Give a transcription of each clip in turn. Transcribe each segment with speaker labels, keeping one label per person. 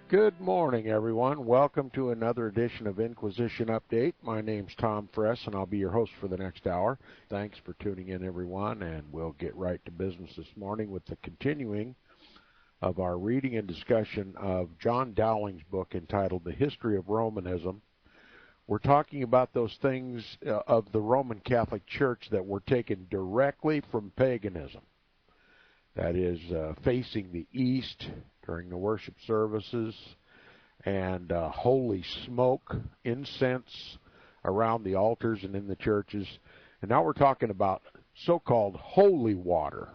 Speaker 1: Good morning, everyone. Welcome to another edition of Inquisition Update. My name's Tom Fress, and I'll be your host for the next hour. Thanks for tuning in, everyone, and we'll get right to business this morning with the continuing of our reading and discussion of John Dowling's book entitled The History of Romanism. We're talking about those things of the Roman Catholic Church that were taken directly from paganism. That is, facing the east during the worship services, and holy smoke, incense around the altars and in the churches. And now we're talking about so-called holy water.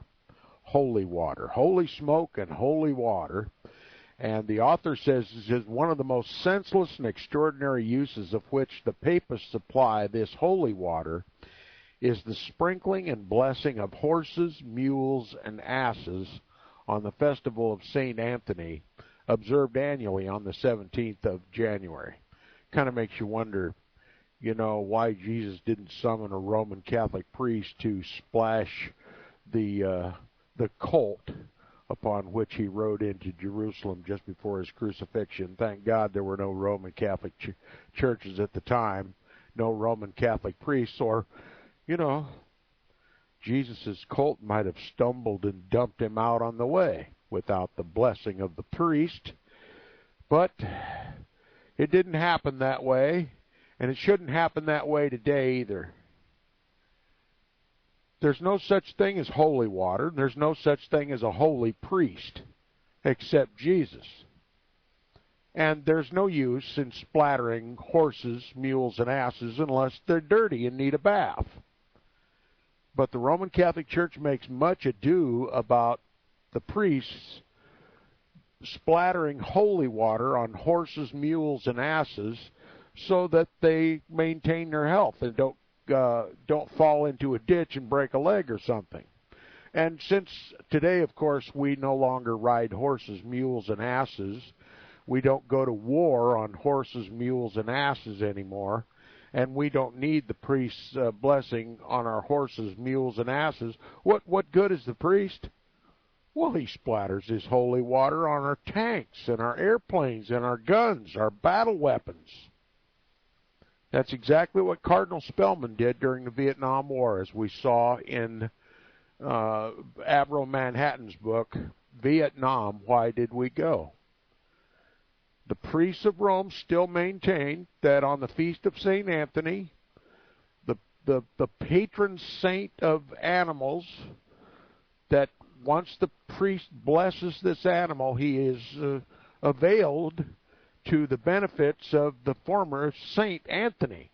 Speaker 1: Holy smoke and holy water. And the author says this is one of the most senseless and extraordinary uses of which the papists supply this holy water is the sprinkling and blessing of horses, mules, and asses on the festival of St. Anthony, observed annually on the 17th of January. Kind of makes you wonder, why Jesus didn't summon a Roman Catholic priest to splash the colt upon which he rode into Jerusalem just before his crucifixion. Thank God there were no Roman Catholic churches at the time, no Roman Catholic priests, or Jesus' colt might have stumbled and dumped him out on the way without the blessing of the priest. But it didn't happen that way, and it shouldn't happen that way today either. There's no such thing as holy water. There's no such thing as a holy priest except Jesus. And there's no use in splattering horses, mules, and asses unless they're dirty and need a bath. But the Roman Catholic Church makes much ado about the priests splattering holy water on horses, mules, and asses so that they maintain their health and don't fall into a ditch and break a leg or something. And since today, of course, we no longer ride horses, mules, and asses, we don't go to war on horses, mules, and asses anymore, and we don't need the priest's blessing on our horses, mules, and asses. What good is the priest? Well, he splatters his holy water on our tanks and our airplanes and our guns, our battle weapons. That's exactly what Cardinal Spellman did during the Vietnam War, as we saw in Avro Manhattan's book, Vietnam, Why Did We Go? The priests of Rome still maintain that on the Feast of St. Anthony, the patron saint of animals, that once the priest blesses this animal, he is availed to the benefits of the former St. Anthony.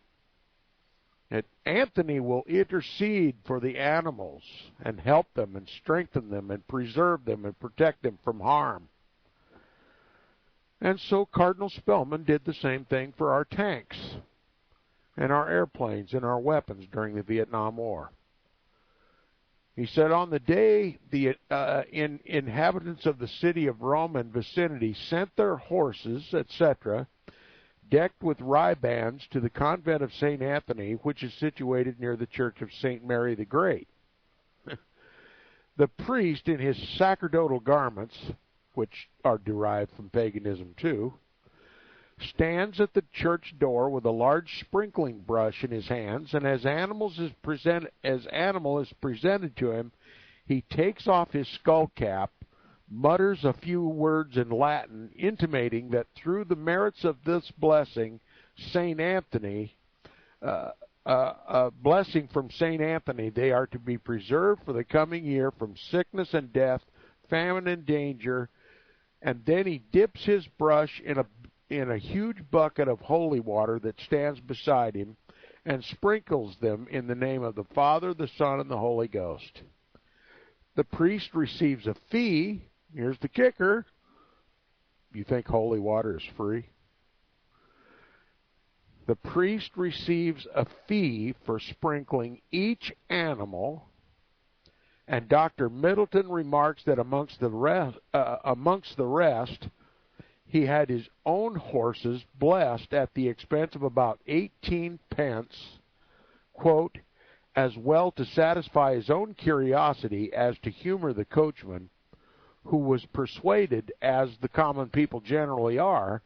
Speaker 1: That Anthony will intercede for the animals and help them and strengthen them and preserve them and protect them from harm. And so Cardinal Spellman did the same thing for our tanks and our airplanes and our weapons during the Vietnam War. He said, on the day the inhabitants of the city of Rome and vicinity sent their horses, etc., decked with ribands to the convent of St. Anthony, which is situated near the church of St. Mary the Great. The priest, in his sacerdotal garments, which are derived from paganism too, stands at the church door with a large sprinkling brush in his hands, and as animal is presented to him, he takes off his skull cap, mutters a few words in Latin, intimating that through the merits of this blessing, St. Anthony, a blessing from St. Anthony, they are to be preserved for the coming year from sickness and death, famine and danger. And then he dips his brush in a huge bucket of holy water that stands beside him and sprinkles them in the name of the Father, the Son, and the Holy Ghost. The priest receives a fee. Here's the kicker. You think holy water is free? The priest receives a fee for sprinkling each animal. And Dr. Middleton remarks that amongst the rest, he had his own horses blessed at the expense of about 18 pence, quote, as well to satisfy his own curiosity as to humor the coachman, who was persuaded, as the common people generally are,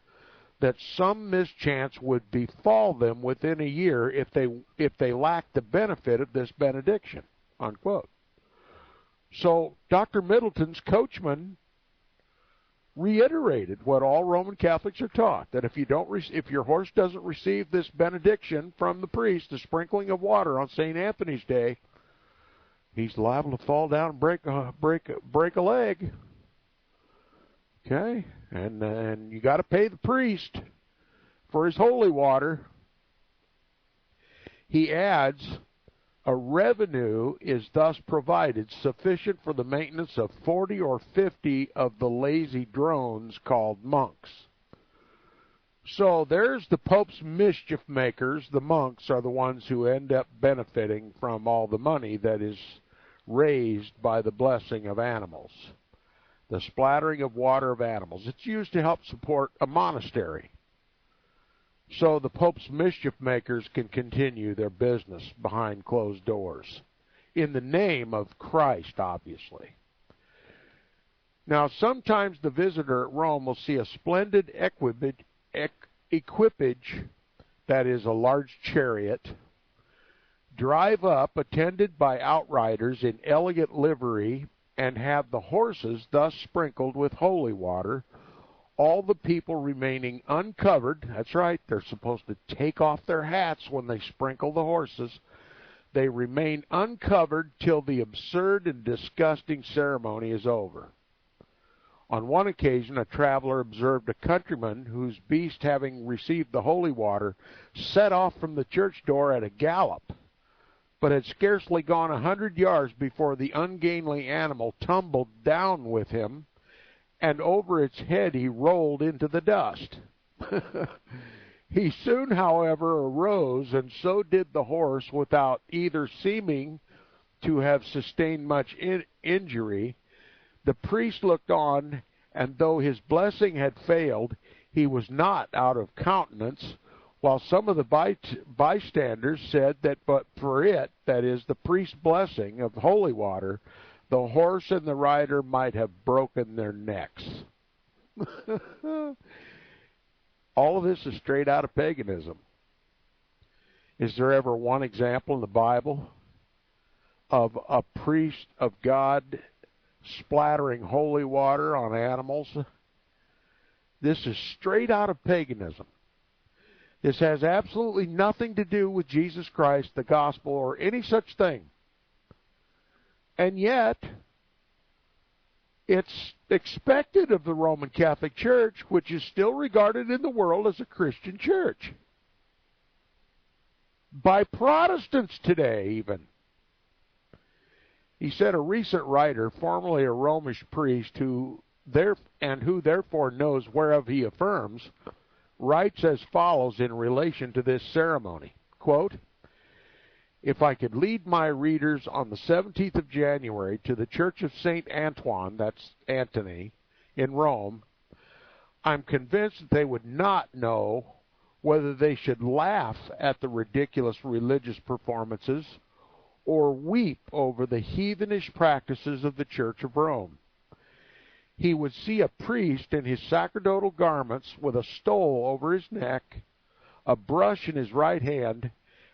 Speaker 1: that some mischance would befall them within a year if they lacked the benefit of this benediction, unquote. So Dr. Middleton's coachman reiterated what all Roman Catholics are taught, that if your horse doesn't receive this benediction from the priest, the sprinkling of water on St. Anthony's Day, he's liable to fall down and break a leg. Okay, and you got to pay the priest for his holy water. He adds, a revenue is thus provided sufficient for the maintenance of 40 or 50 of the lazy drones called monks. So there's the Pope's mischief makers. The monks are the ones who end up benefiting from all the money that is raised by the blessing of animals. The splattering of water of animals. It's used to help support a monastery. So the Pope's mischief makers can continue their business behind closed doors. In the name of Christ, obviously. Now, sometimes the visitor at Rome will see a splendid equipage, that is, a large chariot, drive up attended by outriders in elegant livery, and have the horses thus sprinkled with holy water, all the people remaining uncovered. That's right, they're supposed to take off their hats when they sprinkle the horses. They remain uncovered till the absurd and disgusting ceremony is over. On one occasion, a traveler observed a countryman whose beast, having received the holy water, set off from the church door at a gallop, but had scarcely gone 100 yards before the ungainly animal tumbled down with him, and over its head he rolled into the dust. He soon, however, arose, and so did the horse, without either seeming to have sustained much injury. The priest looked on, and though his blessing had failed, he was not out of countenance, while some of the bystanders said that but for it, that is, the priest's blessing of holy water, the horse and the rider might have broken their necks. All of this is straight out of paganism. Is there ever one example in the Bible of a priest of God splattering holy water on animals? This is straight out of paganism. This has absolutely nothing to do with Jesus Christ, the gospel, or any such thing. And yet, it's expected of the Roman Catholic Church, which is still regarded in the world as a Christian church. By Protestants today, even. He said a recent writer, formerly a Romish priest, who therefore knows whereof he affirms, writes as follows in relation to this ceremony, quote, "If I could lead my readers on the 17th of January to the Church of St. Antoine," that's Antony, in Rome, "I'm convinced that they would not know whether they should laugh at the ridiculous religious performances or weep over the heathenish practices of the Church of Rome. He would see a priest in his sacerdotal garments with a stole over his neck, a brush in his right hand,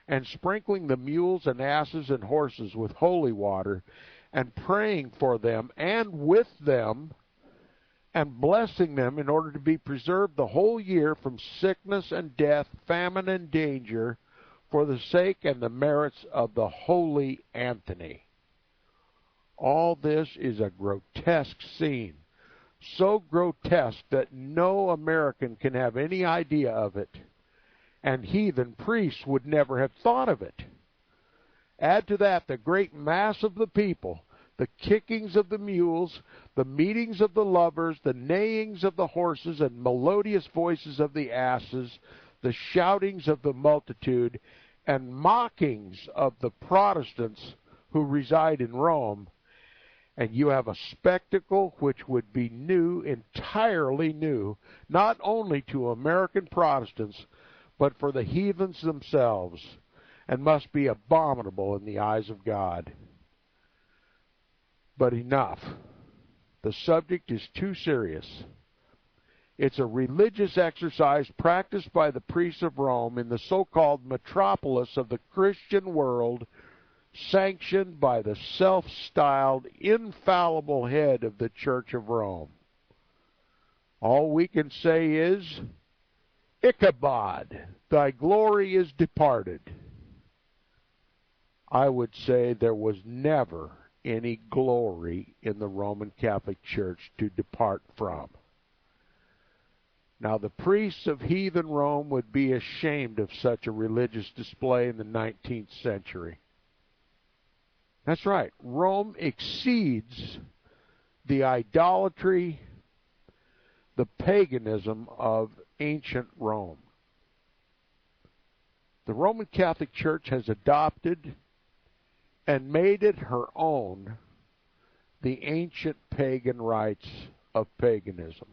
Speaker 1: and sprinkling the mules and asses and horses with holy water, and praying for them and with them, and blessing them in order to be preserved the whole year from sickness and death, famine and danger, for the sake and the merits of the holy Anthony." All this is a grotesque scene, so grotesque that no American can have any idea of it, and heathen priests would never have thought of it. Add to that the great mass of the people, the kickings of the mules, the meetings of the lovers, the neighings of the horses and melodious voices of the asses, the shoutings of the multitude, and mockings of the Protestants who reside in Rome, and you have a spectacle which would be new, entirely new, not only to American Protestants, but for the heathens themselves, and must be abominable in the eyes of God. But enough. The subject is too serious. It's a religious exercise practiced by the priests of Rome in the so-called metropolis of the Christian world, sanctioned by the self-styled infallible head of the Church of Rome. All we can say is, Ichabod, thy glory is departed. I would say there was never any glory in the Roman Catholic Church to depart from. Now, the priests of heathen Rome would be ashamed of such a religious display in the 19th century. That's right. Rome exceeds the idolatry, the paganism of ancient Rome. The Roman Catholic Church has adopted and made it her own the ancient pagan rites of paganism.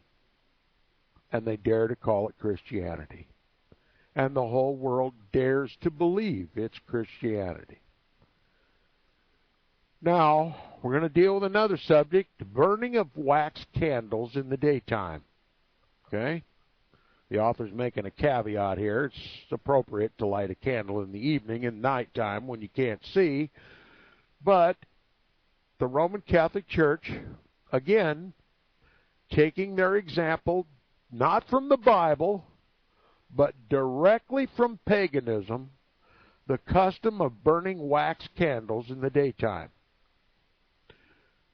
Speaker 1: And they dare to call it Christianity. And the whole world dares to believe it's Christianity. Now, we're going to deal with another subject, the burning of wax candles in the daytime. Okay? The author's making a caveat here. It's appropriate to light a candle in the evening and nighttime when you can't see. But the Roman Catholic Church, again, taking their example, not from the Bible, but directly from paganism, the custom of burning wax candles in the daytime.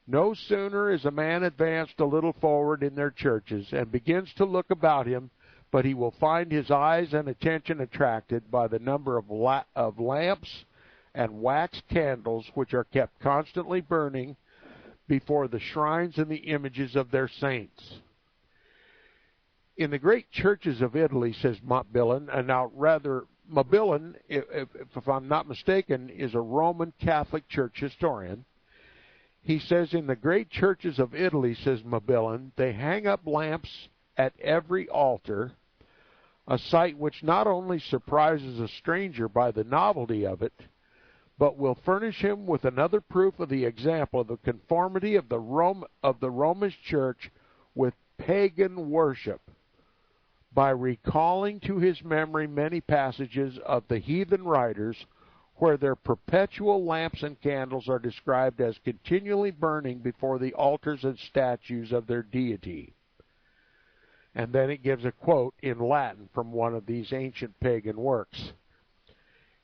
Speaker 1: No sooner is a man advanced a little forward in their churches and begins to look about him, but he will find his eyes and attention attracted by the number of lamps and wax candles which are kept constantly burning before the shrines and the images of their saints. In the great churches of Italy, says Montbillon, and now rather, Montbillon, if I'm not mistaken, is a Roman Catholic Church historian. He says, in the great churches of Italy, says Montbillon, they hang up lamps at every altar, a sight which not only surprises a stranger by the novelty of it, but will furnish him with another proof of the example of the conformity of the Romish Church with pagan worship, by recalling to his memory many passages of the heathen writers where their perpetual lamps and candles are described as continually burning before the altars and statues of their deity. And then it gives a quote in Latin from one of these ancient pagan works.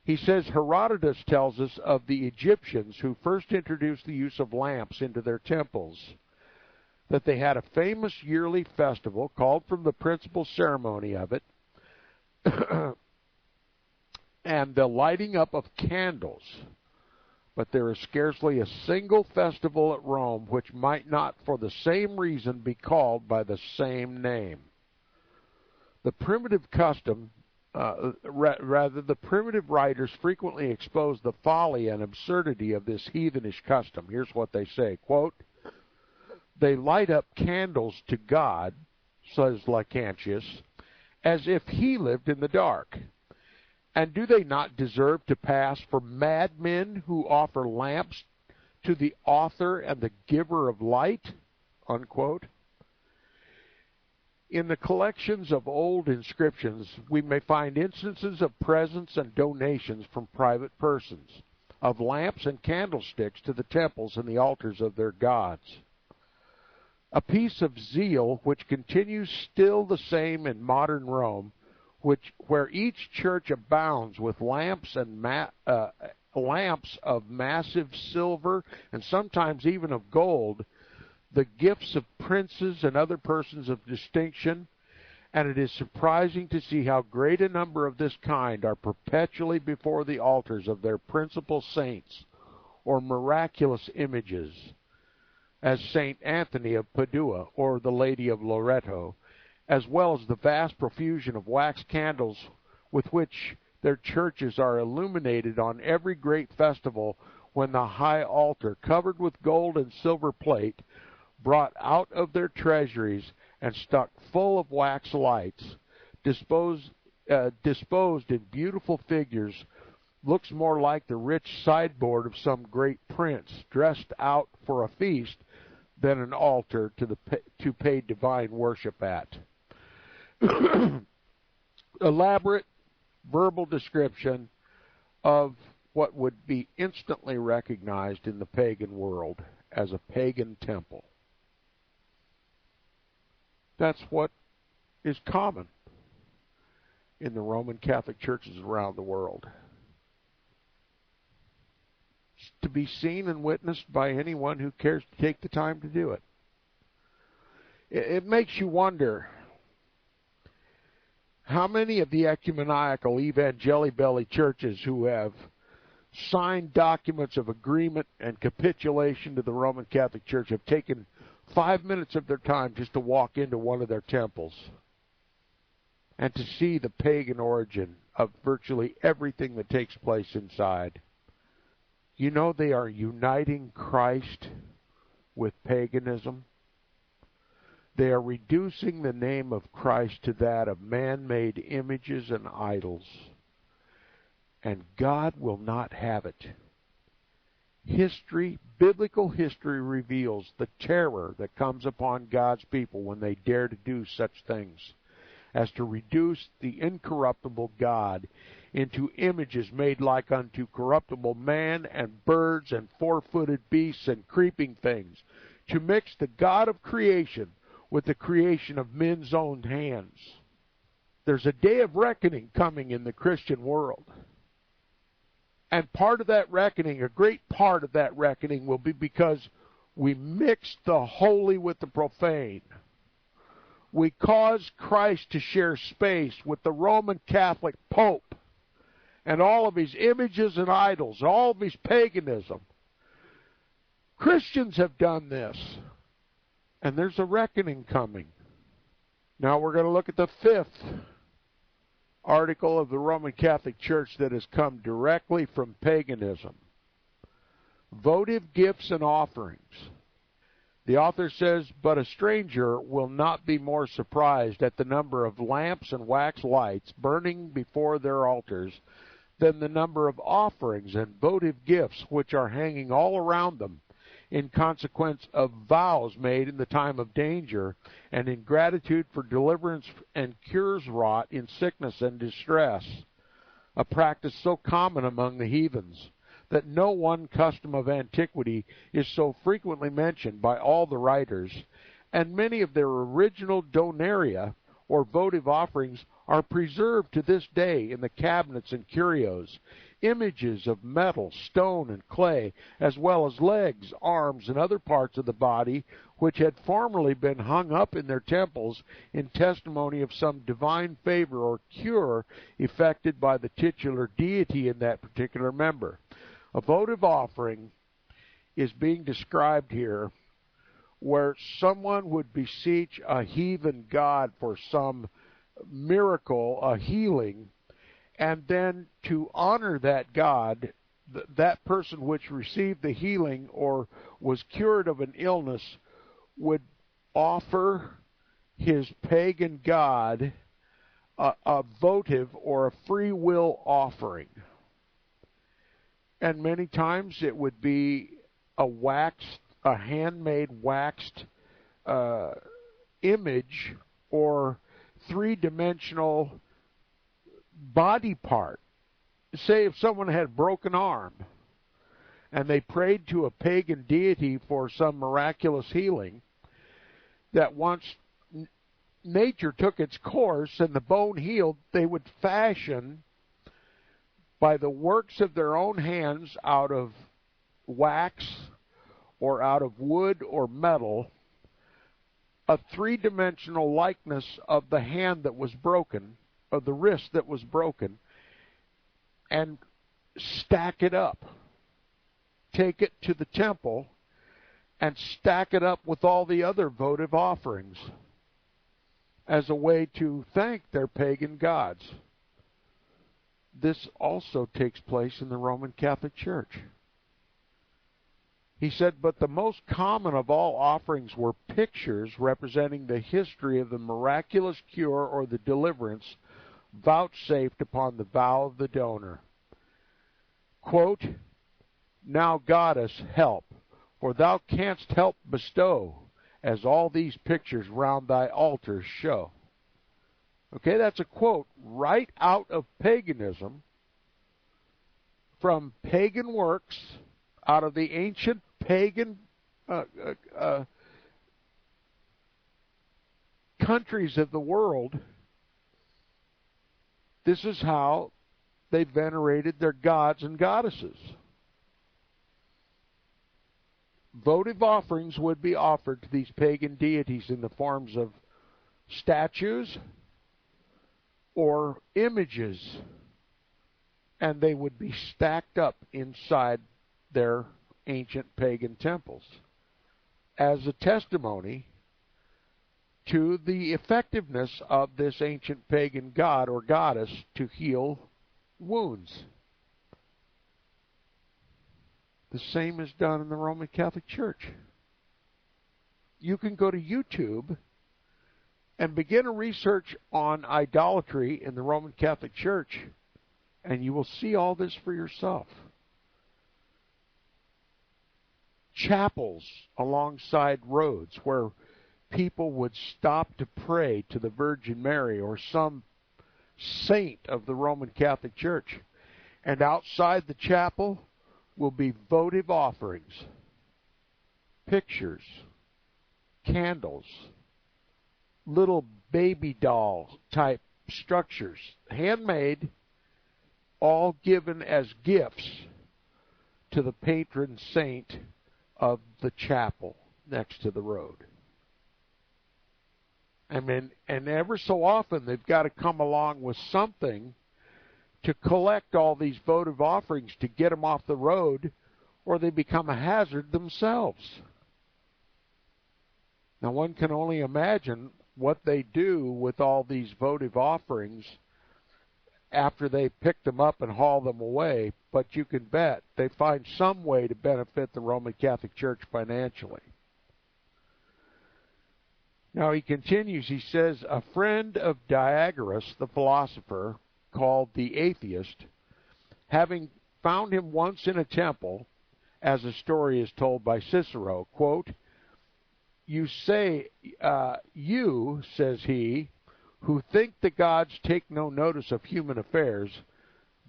Speaker 1: He says, Herodotus tells us of the Egyptians who first introduced the use of lamps into their temples, that they had a famous yearly festival called from the principal ceremony of it, and the lighting up of candles. But there is scarcely a single festival at Rome which might not for the same reason be called by the same name. The primitive custom, the primitive writers frequently expose the folly and absurdity of this heathenish custom. Here's what they say, quote, they light up candles to God, says Lactantius, as if he lived in the dark. And do they not deserve to pass for madmen who offer lamps to the author and the giver of light? Unquote. In the collections of old inscriptions, we may find instances of presents and donations from private persons, of lamps and candlesticks to the temples and the altars of their gods. A piece of zeal which continues still the same in modern Rome, where each church abounds with lamps and lamps of massive silver and sometimes even of gold, the gifts of princes and other persons of distinction, and it is surprising to see how great a number of this kind are perpetually before the altars of their principal saints or miraculous images, as Saint Anthony of Padua or the Lady of Loreto, as well as the vast profusion of wax candles with which their churches are illuminated on every great festival, when the high altar, covered with gold and silver plate, brought out of their treasuries and stuck full of wax lights, disposed in beautiful figures, looks more like the rich sideboard of some great prince dressed out for a feast than an altar to pay divine worship at. Elaborate verbal description of what would be instantly recognized in the pagan world as a pagan temple. That's what is common in the Roman Catholic churches around the world. It's to be seen and witnessed by anyone who cares to take the time to do it. It makes you wonder how many of the ecumenical evangeli-belly churches who have signed documents of agreement and capitulation to the Roman Catholic Church have taken 5 minutes of their time just to walk into one of their temples and to see the pagan origin of virtually everything that takes place inside. You know, they are uniting Christ with paganism. They are reducing the name of Christ to that of man-made images and idols. And God will not have it. History, biblical history, reveals the terror that comes upon God's people when they dare to do such things as to reduce the incorruptible God into images made like unto corruptible man and birds and four-footed beasts and creeping things, to mix the God of creation with the creation of men's own hands. There's a day of reckoning coming in the Christian world. And part of that reckoning, a great part of that reckoning, will be because we mixed the holy with the profane. We caused Christ to share space with the Roman Catholic Pope and all of his images and idols, all of his paganism. Christians have done this, and there's a reckoning coming. Now we're going to look at the fifth article of the Roman Catholic Church that has come directly from paganism. Votive gifts and offerings. The author says, but a stranger will not be more surprised at the number of lamps and wax lights burning before their altars than the number of offerings and votive gifts which are hanging all around them in consequence of vows made in the time of danger and in gratitude for deliverance and cures wrought in sickness and distress, a practice so common among the heathens that no one custom of antiquity is so frequently mentioned by all the writers, and many of their original donaria, or votive offerings, are preserved to this day in the cabinets and curios, images of metal, stone, and clay, as well as legs, arms, and other parts of the body, which had formerly been hung up in their temples in testimony of some divine favor or cure effected by the titular deity in that particular member. A votive offering is being described here where someone would beseech a heathen god for some miracle, a healing, and then to honor that god, that person which received the healing or was cured of an illness would offer his pagan god a votive or a free will offering. And many times it would be a handmade waxed image or three-dimensional body part. Say if someone had a broken arm and they prayed to a pagan deity for some miraculous healing, that once nature took its course and the bone healed, they would fashion by the works of their own hands out of wax or out of wood or metal a three-dimensional likeness of the hand that was broken, of the wrist that was broken, and stack it up. Take it to the temple and stack it up with all the other votive offerings as a way to thank their pagan gods. This also takes place in the Roman Catholic Church. He said, but the most common of all offerings were pictures representing the history of the miraculous cure or the deliverance vouchsafed upon the vow of the donor. Quote, now Goddess, help, For thou canst help bestow, as all these pictures round thy altars show. Okay, that's a quote right out of paganism, from pagan works, out of the ancient pagan countries of the world. This is how they venerated their gods and goddesses. Votive offerings would be offered to these pagan deities in the forms of statues or images, and they would be stacked up inside their ancient pagan temples as a testimony to the effectiveness of this ancient pagan god or goddess to heal wounds. The same is done in the Roman Catholic Church. You can go to YouTube and begin a research on idolatry in the Roman Catholic Church, and you will see all this for yourself. Chapels alongside roads where people would stop to pray to the Virgin Mary or some saint of the Roman Catholic Church. And outside the chapel will be votive offerings, pictures, candles, little baby doll type structures, handmade, all given as gifts to the patron saint of the chapel next to the road. I mean, and ever so often they've got to come along with something to collect all these votive offerings to get them off the road, or they become a hazard themselves. Now, one can only imagine what they do with all these votive offerings after they pick them up and haul them away, but you can bet they find some way to benefit the Roman Catholic Church financially. Now he continues, he says, a friend of Diagoras, the philosopher, called the atheist, having found him once in a temple, as a story is told by Cicero, quote, you say, you, says he, who think the gods take no notice of human affairs,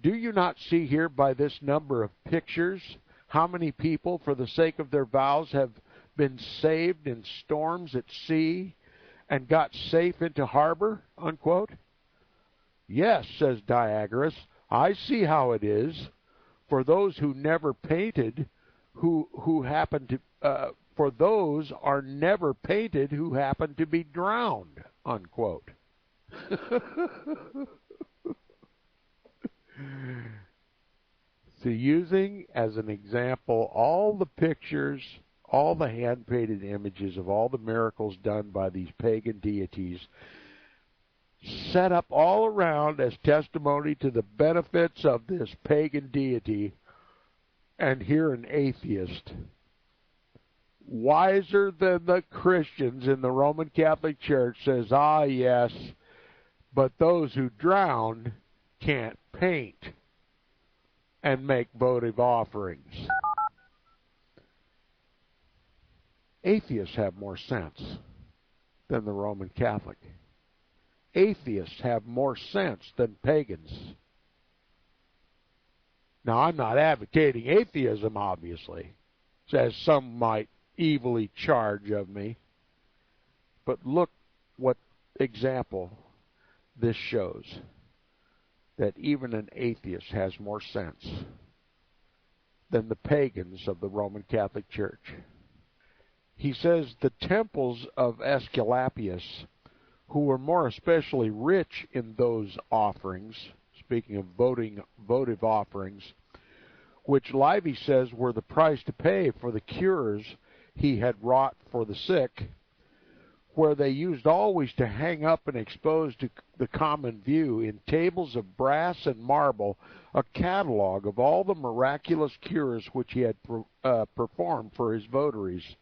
Speaker 1: do you not see here by this number of pictures how many people, for the sake of their vows, have been saved in storms at sea and got safe into harbor, unquote? Yes, says Diagoras, I see how it is. For those who never painted, who happen to, for those are never painted who happen to be drowned, unquote. So using as an example all the pictures, all the hand-painted images of all the miracles done by these pagan deities, set up all around as testimony to the benefits of this pagan deity, and here an atheist, wiser than the Christians in the Roman Catholic Church, says, ah, yes, but those who drown can't paint and make votive offerings. Atheists have more sense than the Roman Catholic. Atheists have more sense than pagans. Now, I'm not advocating atheism, obviously, as some might evilly charge of me. But look what example this shows, that even an atheist has more sense than the pagans of the Roman Catholic Church. He says the temples of Aesculapius, who were more especially rich in those offerings, speaking of votive offerings, which Livy says were the price to pay for the cures he had wrought for the sick, where they used always to hang up and expose to the common view in tables of brass and marble a catalog of all the miraculous cures which he had performed for his votaries.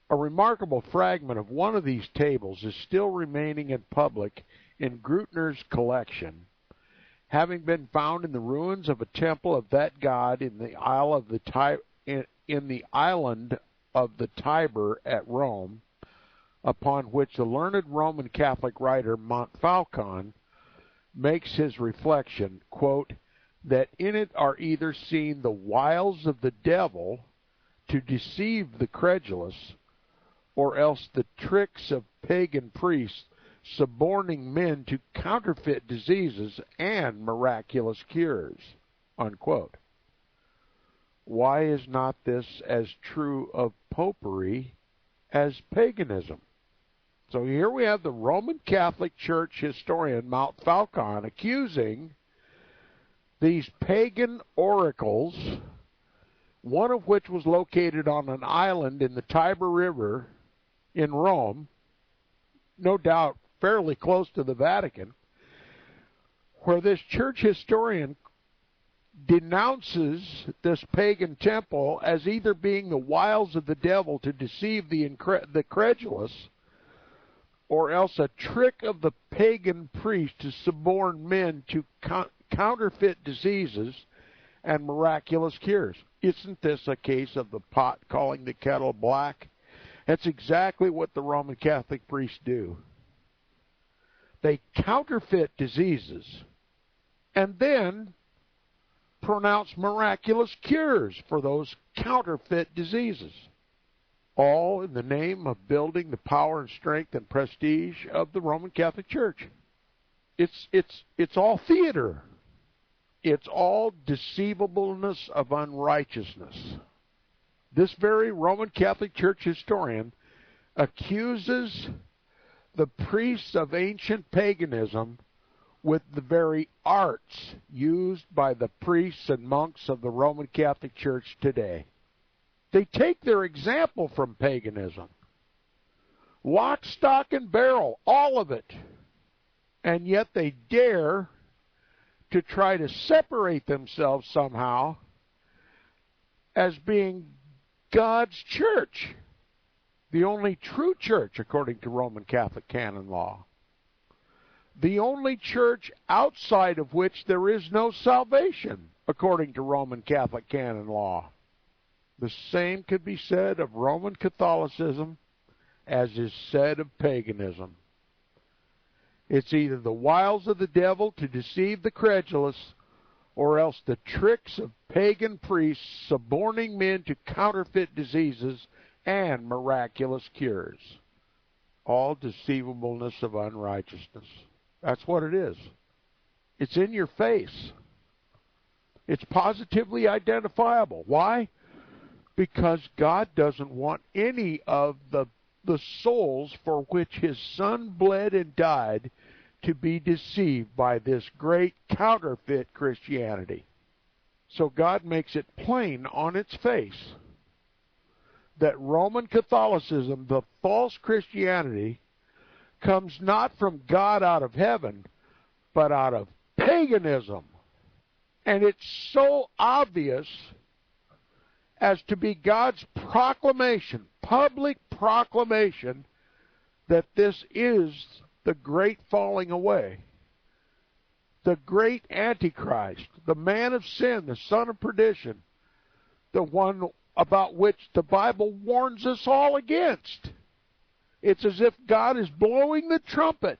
Speaker 1: A remarkable fragment of one of these tables is still remaining in public in Grüttner's collection, having been found in the ruins of a temple of that god in the Isle of the in the island of the Tiber at Rome, upon which the learned Roman Catholic writer Montfaucon makes his reflection, quote, that in it are either seen the wiles of the devil to deceive the credulous, or else the tricks of pagan priests suborning men to counterfeit diseases and miraculous cures, unquote. Why is not this as true of popery as paganism? So here we have the Roman Catholic Church historian Montfaucon accusing these pagan oracles, one of which was located on an island in the Tiber River in Rome, no doubt fairly close to the Vatican, where this church historian denounces this pagan temple as either being the wiles of the devil to deceive the credulous, or else a trick of the pagan priest to suborn men to counterfeit diseases and miraculous cures. Isn't this a case of the pot calling the kettle black? That's exactly what the Roman Catholic priests do. They counterfeit diseases and then pronounce miraculous cures for those counterfeit diseases, all in the name of building the power and strength and prestige of the Roman Catholic Church. It's all theater. It's all deceivableness of unrighteousness. This very Roman Catholic Church historian accuses the priests of ancient paganism with the very arts used by the priests and monks of the Roman Catholic Church today. They take their example from paganism. Lock, stock, and barrel, all of it. And yet they dare to try to separate themselves somehow as being God's church, the only true church according to Roman Catholic canon law, the only church outside of which there is no salvation according to Roman Catholic canon law. The same could be said of Roman Catholicism as is said of paganism. It's either the wiles of the devil to deceive the credulous, or else the tricks of pagan priests suborning men to counterfeit diseases and miraculous cures. All deceivableness of unrighteousness. That's what it is. It's in your face. It's positively identifiable. Why? Because God doesn't want any of the souls for which His Son bled and died to be deceived by this great counterfeit Christianity. So God makes it plain on its face that Roman Catholicism, the false Christianity, comes not from God out of heaven, but out of paganism. And it's so obvious as to be God's proclamation, public proclamation, that this is the great falling away, the great Antichrist, the man of sin, the son of perdition, the one about which the Bible warns us all against. It's as if God is blowing the trumpet.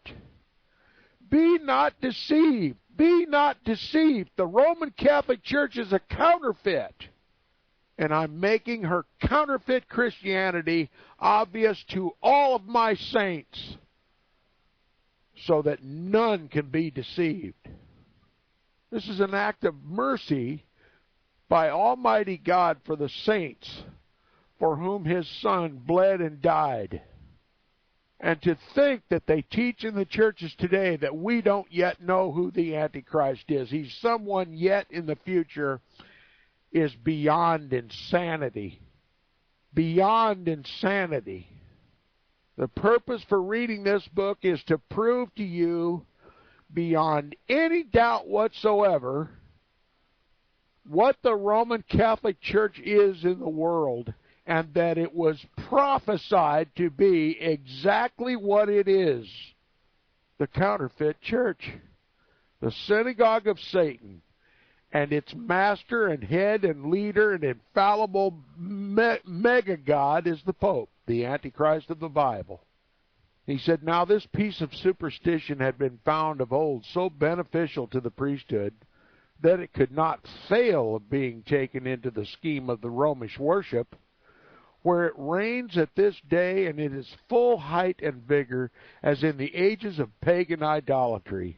Speaker 1: Be not deceived. Be not deceived. The Roman Catholic Church is a counterfeit. And I'm making her counterfeit Christianity obvious to all of my saints so that none can be deceived. This is an act of mercy by Almighty God for the saints for whom His Son bled and died. And to think that they teach in the churches today that we don't yet know who the Antichrist is, he's someone yet in the future, is beyond insanity. Beyond insanity. The purpose for reading this book is to prove to you, beyond any doubt whatsoever, what the Roman Catholic Church is in the world, and that it was prophesied to be exactly what it is, the counterfeit church, the synagogue of Satan. and its master and head and leader and infallible mega-god is the Pope, the Antichrist of the Bible. He said, now this piece of superstition had been found of old so beneficial to the priesthood that it could not fail of being taken into the scheme of the Romish worship, where it reigns at this day and in its full height and vigor as in the ages of pagan idolatry,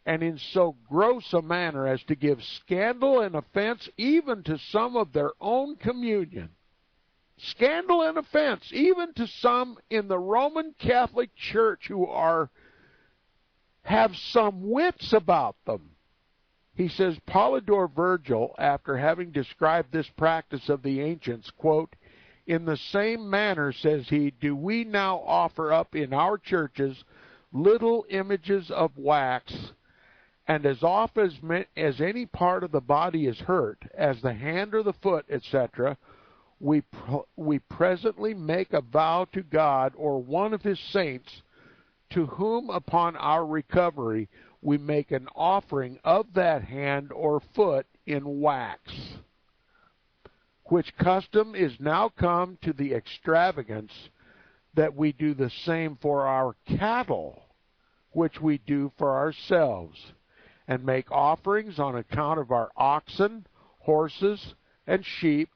Speaker 1: and in so gross a manner as to give scandal and offense even to some of their own communion. Scandal and offense even to some in the Roman Catholic Church who have some wits about them. He says, Polydore Virgil, after having described this practice of the ancients, quote, in the same manner, says he, do we now offer up in our churches little images of wax, and as often as any part of the body is hurt, as the hand or the foot, etc., we presently make a vow to God or one of his saints, to whom upon our recovery we make an offering of that hand or foot in wax, which custom is now come to the extravagance that we do the same for our cattle, which we do for ourselves, and make offerings on account of our oxen, horses, and sheep,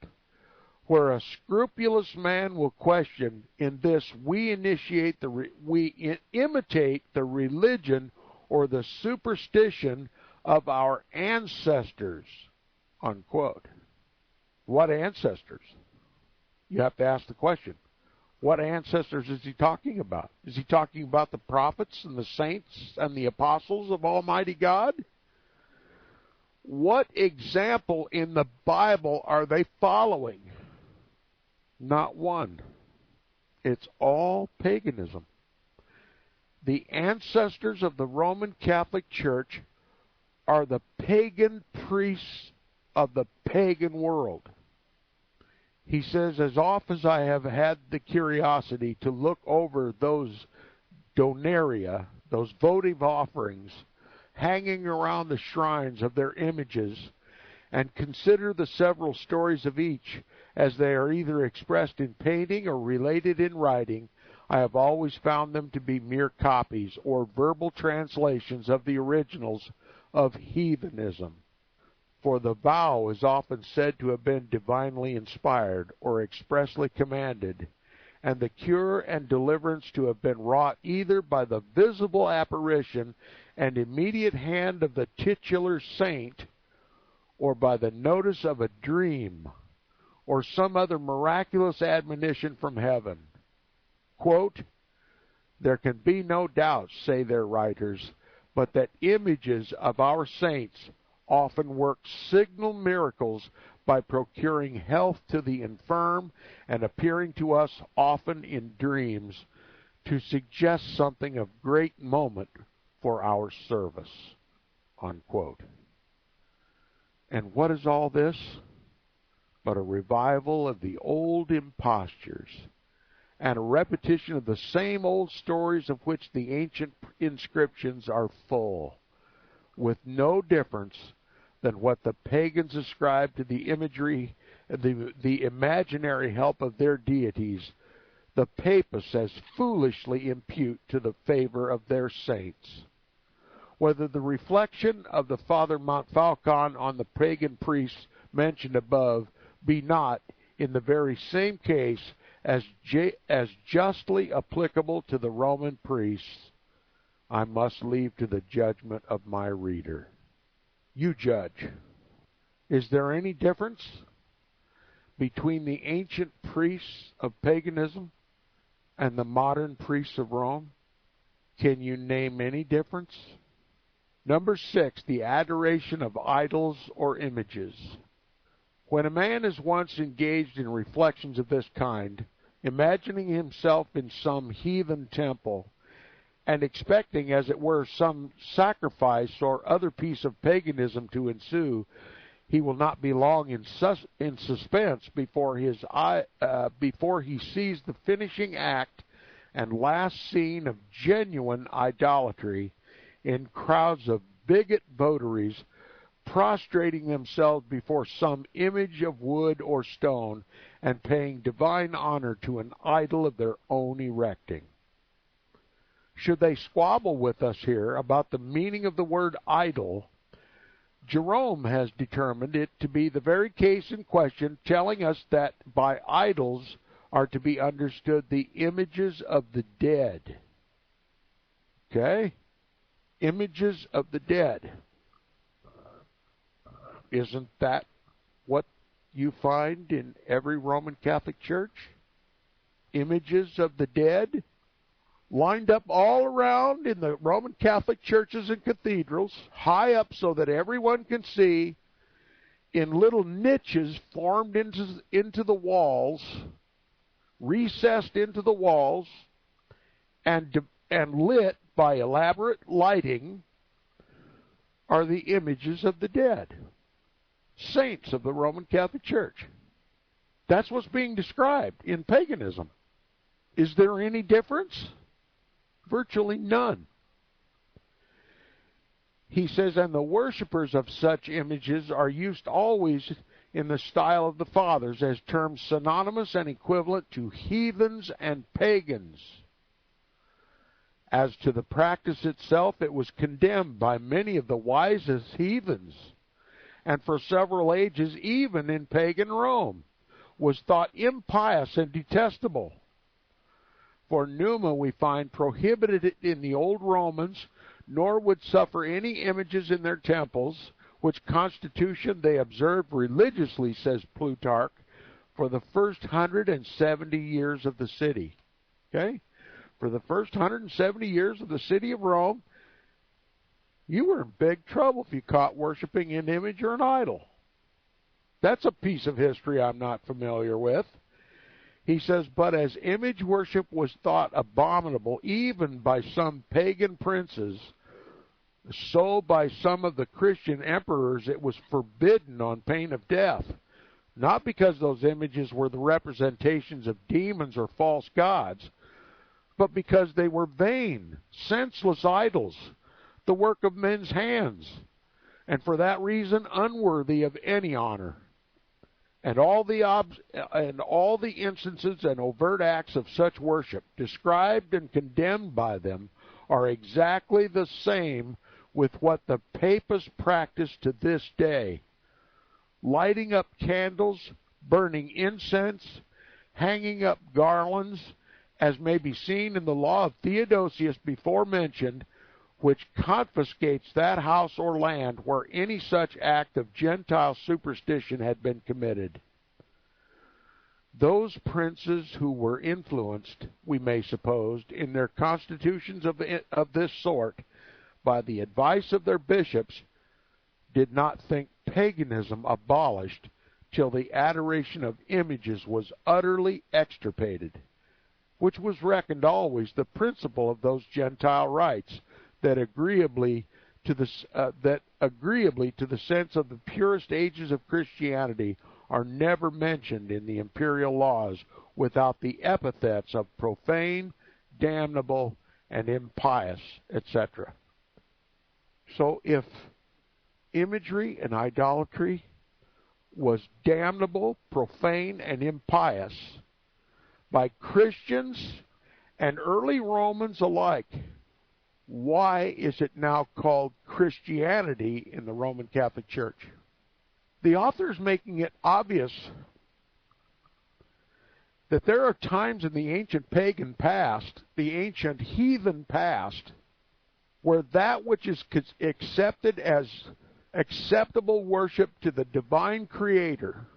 Speaker 1: where a scrupulous man will question, in this we imitate the religion or the superstition of our ancestors, unquote. What ancestors? You have to ask the question. What ancestors is he talking about? Is he talking about the prophets and the saints and the apostles of Almighty God? What example in the Bible are they following? Not one. It's all paganism. The ancestors of the Roman Catholic Church are the pagan priests of the pagan world. He says, as oft as I have had the curiosity to look over those donaria, those votive offerings, hanging around the shrines of their images, and consider the several stories of each, as they are either expressed in painting or related in writing, I have always found them to be mere copies or verbal translations of the originals of heathenism. For the vow is often said to have been divinely inspired or expressly commanded, and the cure and deliverance to have been wrought either by the visible apparition and immediate hand of the titular saint, or by the notice of a dream, or some other miraculous admonition from heaven. Quote, there can be no doubt, say their writers, but that images of our saints often work signal miracles by procuring health to the infirm and appearing to us often in dreams to suggest something of great moment for our service. Unquote. And what is all this but a revival of the old impostures and a repetition of the same old stories of which the ancient inscriptions are full, with no difference than what the pagans ascribe to the imagery, the imaginary help of their deities, the papists as foolishly impute to the favor of their saints. Whether the reflection of the Father Montfalcon on the pagan priests mentioned above be not, in the very same case, as justly applicable to the Roman priests, I must leave to the judgment of my reader. You judge. Is there any difference between the ancient priests of paganism and the modern priests of Rome? Can you name any difference? Number 6, the adoration of idols or images. When a man is once engaged in reflections of this kind, imagining himself in some heathen temple, and expecting, as it were, some sacrifice or other piece of paganism to ensue, he will not be long in suspense before he sees the finishing act and last scene of genuine idolatry in crowds of bigot votaries prostrating themselves before some image of wood or stone and paying divine honor to an idol of their own erecting. Should they squabble with us here about the meaning of the word idol, Jerome has determined it to be the very case in question, telling us that by idols are to be understood the images of the dead. Okay? Images of the dead. Isn't that what you find in every Roman Catholic church? Images of the dead lined up all around in the Roman Catholic churches and cathedrals, high up so that everyone can see, in little niches formed into the walls, recessed into the walls, and lit by elaborate lighting, are the images of the dead, saints of the Roman Catholic Church. That's what's being described in paganism. Is there any difference? Virtually none. He says, and the worshippers of such images are used always in the style of the fathers as terms synonymous and equivalent to heathens and pagans. As to the practice itself, it was condemned by many of the wisest heathens, and for several ages, even in pagan Rome, was thought impious and detestable. For Numa, we find, prohibited it in the old Romans, nor would suffer any images in their temples, which constitution they observed religiously, says Plutarch, for the first 170 years of the city. Okay? For the first 170 years of the city of Rome, you were in big trouble if you caught worshiping an image or an idol. That's a piece of history I'm not familiar with. He says, but as image worship was thought abominable even by some pagan princes, so by some of the Christian emperors it was forbidden on pain of death, not because those images were the representations of demons or false gods, but because they were vain, senseless idols, the work of men's hands, and for that reason unworthy of any honor. And all the instances and overt acts of such worship, described and condemned by them, are exactly the same with what the papists practice to this day. Lighting up candles, burning incense, hanging up garlands, as may be seen in the law of Theodosius before mentioned, which confiscates that house or land where any such act of Gentile superstition had been committed. Those princes who were influenced, we may suppose, in their constitutions of this sort by the advice of their bishops, did not think paganism abolished till the adoration of images was utterly extirpated, which was reckoned always the principle of those Gentile rites that agreeably to the sense of the purest ages of Christianity are never mentioned in the imperial laws without the epithets of profane, damnable, and impious, etc. So if imagery and idolatry was damnable, profane, and impious by Christians and early Romans alike, why is it now called Christianity in the Roman Catholic Church? The author is making it obvious that there are times in the ancient pagan past, the ancient heathen past, where that which is accepted as acceptable worship to the divine Creator,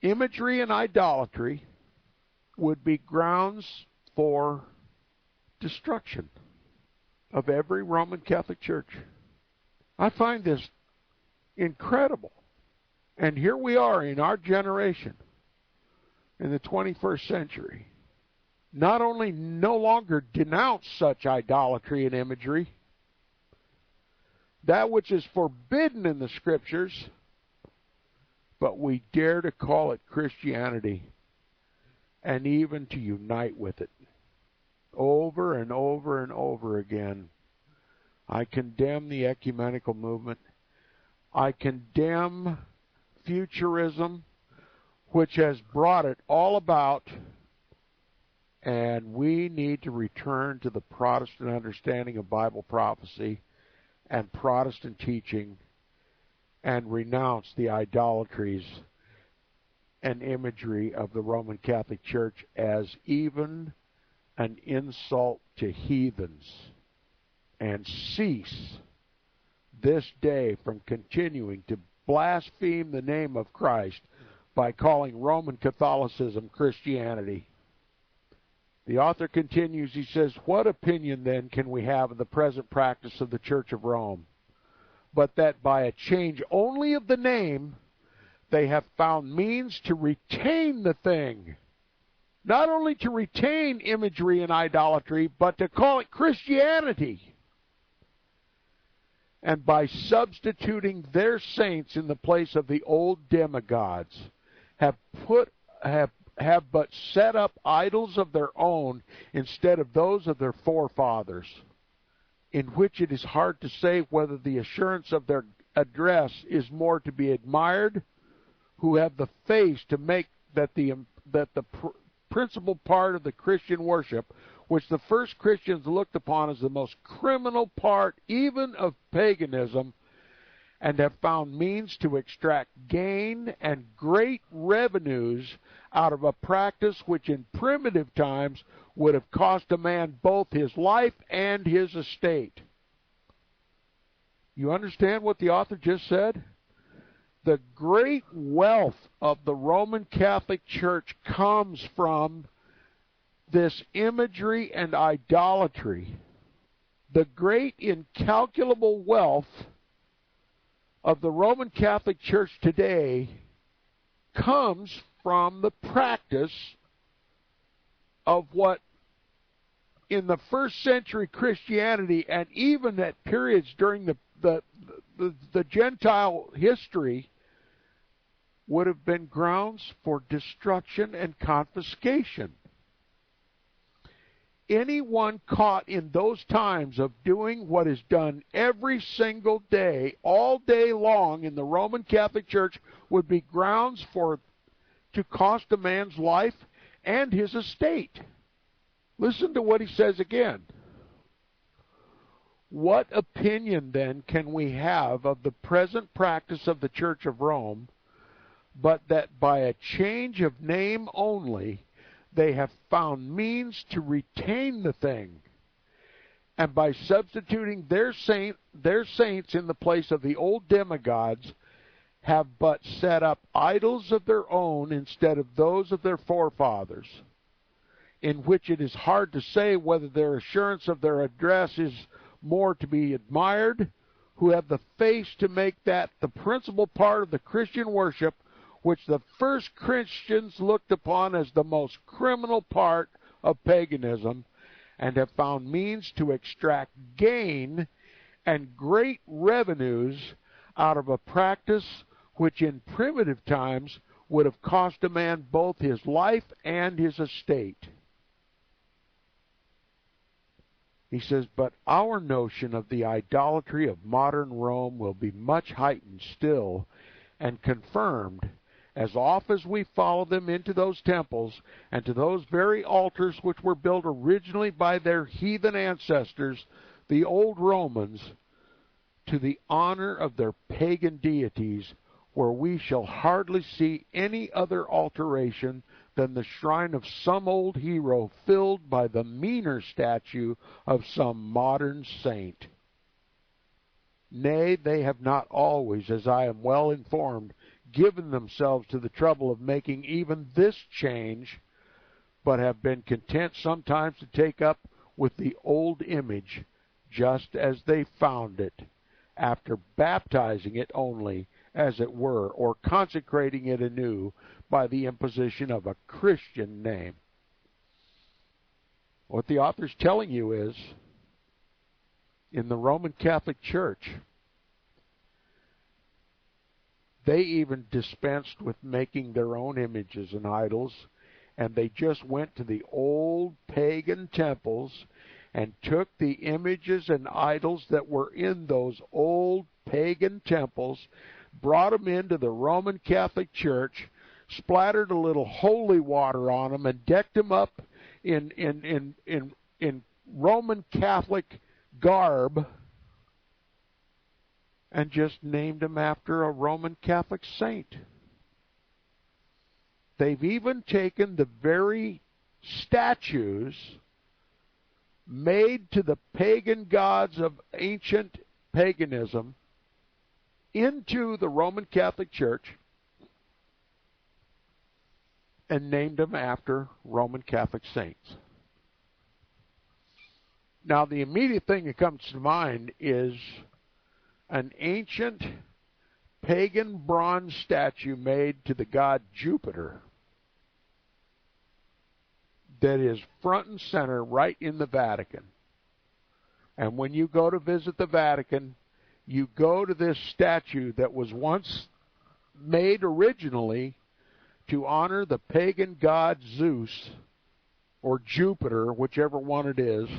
Speaker 1: imagery and idolatry, would be grounds for destruction of every Roman Catholic Church. I find this incredible. And here we are in our generation, in the 21st century, not only no longer denounce such idolatry and imagery, that which is forbidden in the Scriptures, but we dare to call it Christianity and even to unite with it. Over and over and over again, I condemn the ecumenical movement. I condemn futurism, which has brought it all about, and we need to return to the Protestant understanding of Bible prophecy and Protestant teaching and renounce the idolatries and imagery of the Roman Catholic Church as even an insult to heathens, and cease this day from continuing to blaspheme the name of Christ by calling Roman Catholicism Christianity. The author continues, he says, "What opinion then can we have of the present practice of the Church of Rome, but that by a change only of the name, they have found means to retain the thing." Not only to retain imagery and idolatry, but to call it Christianity. And by substituting their saints in the place of the old demigods, have but set up idols of their own instead of those of their forefathers, in which it is hard to say whether the assurance of their address is more to be admired, who have the face to make that the principal part of the Christian worship, which the first Christians looked upon as the most criminal part even of paganism, and have found means to extract gain and great revenues out of a practice which in primitive times would have cost a man both his life and his estate. You understand what the author just said? The great wealth of the Roman Catholic Church comes from this imagery and idolatry. The great incalculable wealth of the Roman Catholic Church today comes from the practice of what in the first century Christianity, and even at periods during the Gentile history, would have been grounds for destruction and confiscation. Anyone caught in those times of doing what is done every single day, all day long in the Roman Catholic Church, would be grounds to cost a man's life and his estate. Listen to what he says again. What opinion, then, can we have of the present practice of the Church of Rome, but that by a change of name only, they have found means to retain the thing, and by substituting their saints in the place of the old demigods, have but set up idols of their own instead of those of their forefathers, in which it is hard to say whether their assurance of their address is more to be admired, who have the face to make that the principal part of the Christian worship, which the first Christians looked upon as the most criminal part of paganism, and have found means to extract gain and great revenues out of a practice which in primitive times would have cost a man both his life and his estate. He says, but our notion of the idolatry of modern Rome will be much heightened still and confirmed as oft as we follow them into those temples and to those very altars which were built originally by their heathen ancestors, the old Romans, to the honor of their pagan deities, where we shall hardly see any other alteration than the shrine of some old hero filled by the meaner statue of some modern saint. Nay, they have not always, as I am well informed, given themselves to the trouble of making even this change, but have been content sometimes to take up with the old image just as they found it, after baptizing it only, as it were, or consecrating it anew by the imposition of a Christian name. What the author's telling you is, in the Roman Catholic Church, they even dispensed with making their own images and idols, and they just went to the old pagan temples and took the images and idols that were in those old pagan temples, brought them into the Roman Catholic Church, splattered a little holy water on them, and decked them up in Roman Catholic garb, and just named them after a Roman Catholic saint. They've even taken the very statues made to the pagan gods of ancient paganism into the Roman Catholic Church and named them after Roman Catholic saints. Now, the immediate thing that comes to mind is an ancient pagan bronze statue made to the god Jupiter that is front and center right in the Vatican. And when you go to visit the Vatican, you go to this statue that was once made originally to honor the pagan god Zeus, or Jupiter, whichever one it is.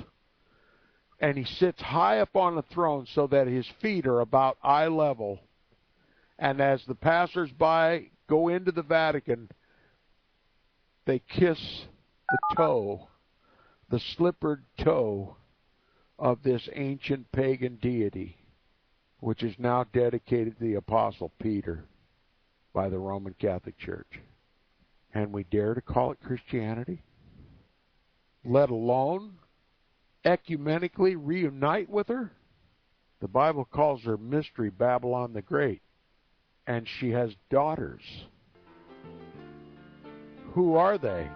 Speaker 1: And he sits high up on the throne so that his feet are about eye level. And as the passers-by go into the Vatican, they kiss the toe, the slippered toe of this ancient pagan deity, which is now dedicated to the Apostle Peter by the Roman Catholic Church. And we dare to call it Christianity? Let alone ecumenically reunite with her? The Bible calls her Mystery Babylon the Great. And she has daughters. Who are they?